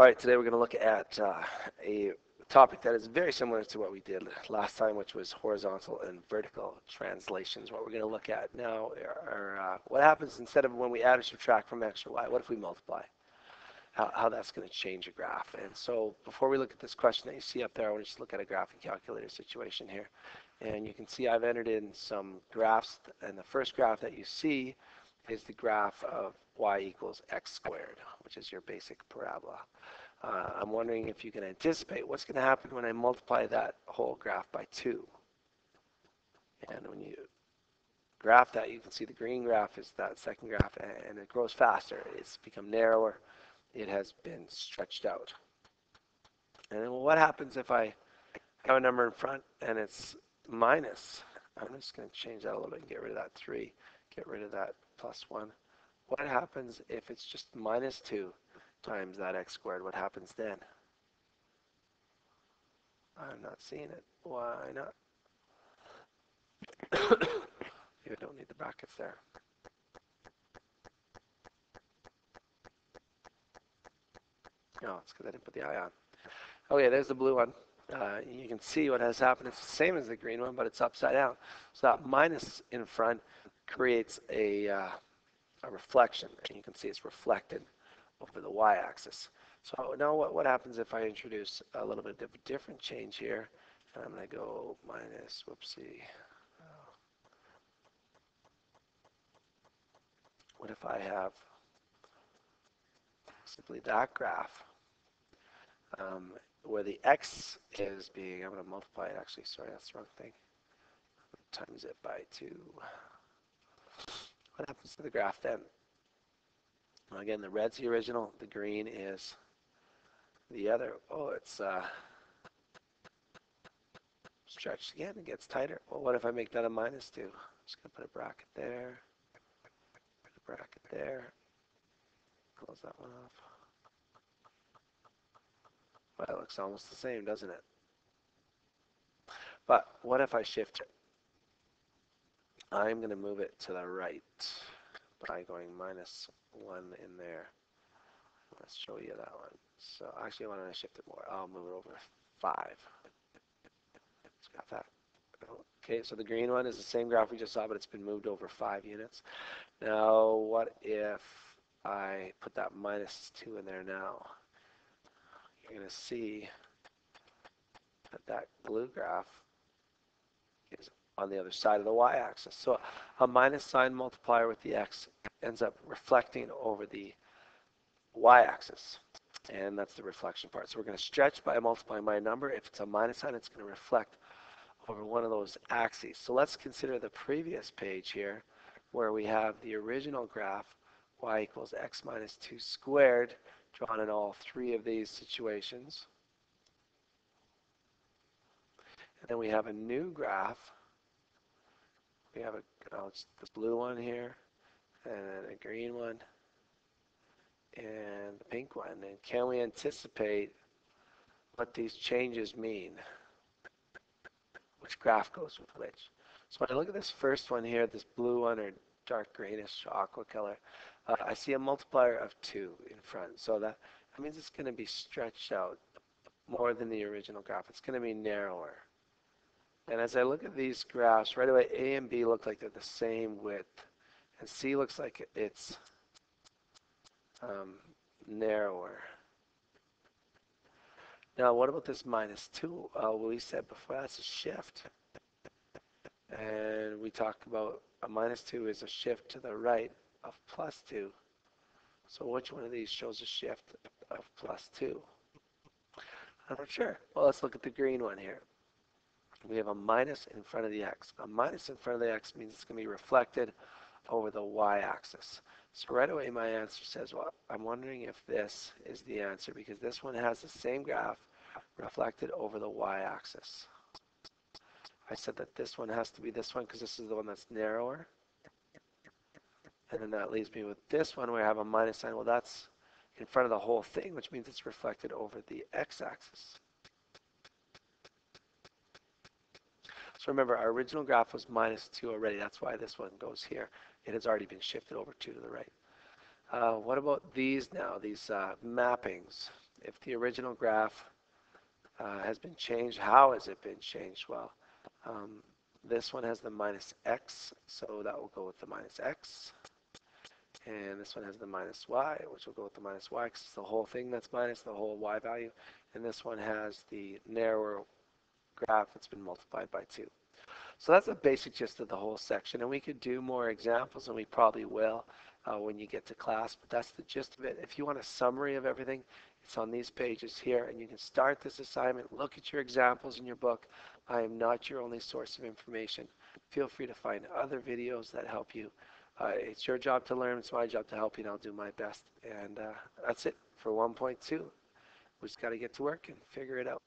All right, today we're going to look at a topic that is very similar to what we did last time, which was horizontal and vertical translations. What we're going to look at now are what happens instead of when we add or subtract from x or y. What if we multiply? How that's going to change a graph. And so before we look at this question that you see up there, I want to just look at a graphing calculator situation here. And you can see I've entered in some graphs, and the first graph that you see is the graph of y equals x squared, which is your basic parabola. I'm wondering if you can anticipate what's going to happen when I multiply that whole graph by 2. And when you graph that, you can see the green graph is that second graph, and it grows faster. It's become narrower. It has been stretched out. And then what happens if I have a number in front and it's minus? I'm just going to change that a little bit and get rid of that 3, get rid of that plus 1. What happens if it's just minus 2 times that x squared? What happens then? I'm not seeing it. Why not? You don't need the brackets there. No, it's because I didn't put the I on. Okay, there's the blue one. You can see what has happened. It's the same as the green one, but it's upside down. So that minus in front creates a reflection, and you can see it's reflected over the y-axis. So now what happens if I introduce a little bit of a different change here? And I'm going to go minus, whoopsie. What if I have simply that graph where the x is being, I'm going to multiply it actually, sorry, that's the wrong thing. Times it by 2. What happens to the graph then? Well, again, the red's the original, the green is the other. Oh, it's stretched again, it gets tighter. Well, what if I make that a minus 2? I'm just going to put a bracket there, put a bracket there, close that one off. Well, it looks almost the same, doesn't it? But what if I shift it? I'm going to move it to the right by going minus 1 in there. Let's show you that one. So actually, why don't I shift it more? I'll move it over 5. Let's got that. Okay, so the green one is the same graph we just saw, but it's been moved over 5 units. Now, what if I put that minus 2 in there now? You're going to see that that blue graph is on the other side of the y-axis. So a minus sign multiplier with the x ends up reflecting over the y-axis. And that's the reflection part. So we're going to stretch by multiplying by a number. If it's a minus sign, it's going to reflect over one of those axes. So let's consider the previous page here where we have the original graph, y equals x minus 2 squared, drawn in all 3 of these situations. And then we have a new graph. We have it's the blue one here, and then a green one, and the pink one. And can we anticipate what these changes mean? Which graph goes with which? So when I look at this first one here, this blue one or dark greenish aqua color, I see a multiplier of 2 in front. So that means it's going to be stretched out more than the original graph. It's going to be narrower. And as I look at these graphs, right away A and B look like they're the same width, and C looks like it's narrower. Now, what about this minus 2? We said before that's a shift. And we talked about a minus 2 is a shift to the right of plus 2. So which one of these shows a shift of plus 2? I'm not sure. Well, let's look at the green one here. We have a minus in front of the x. A minus in front of the x means it's going to be reflected over the y-axis. So right away my answer says, well, I'm wondering if this is the answer because this one has the same graph reflected over the y-axis. I said that this one has to be this one because this is the one that's narrower. And then that leaves me with this one where I have a minus sign. Well, that's in front of the whole thing, which means it's reflected over the x-axis. So remember, our original graph was minus 2 already. That's why this one goes here. It has already been shifted over 2 to the right. What about these now, these mappings? if the original graph has been changed, how has it been changed? Well, this one has the minus x, so that will go with the minus x. And this one has the minus y, which will go with the minus y, because it's the whole thing that's minus, the whole y value. And this one has the narrower graph that's been multiplied by 2. So that's a basic gist of the whole section, and we could do more examples, and we probably will when you get to class, but that's the gist of it. If you want a summary of everything, it's on these pages here, and you can start this assignment, look at your examples in your book. I am not your only source of information. Feel free to find other videos that help you. It's your job to learn, it's my job to help you, and I'll do my best. And that's it for 1.2. We just got to get to work and figure it out.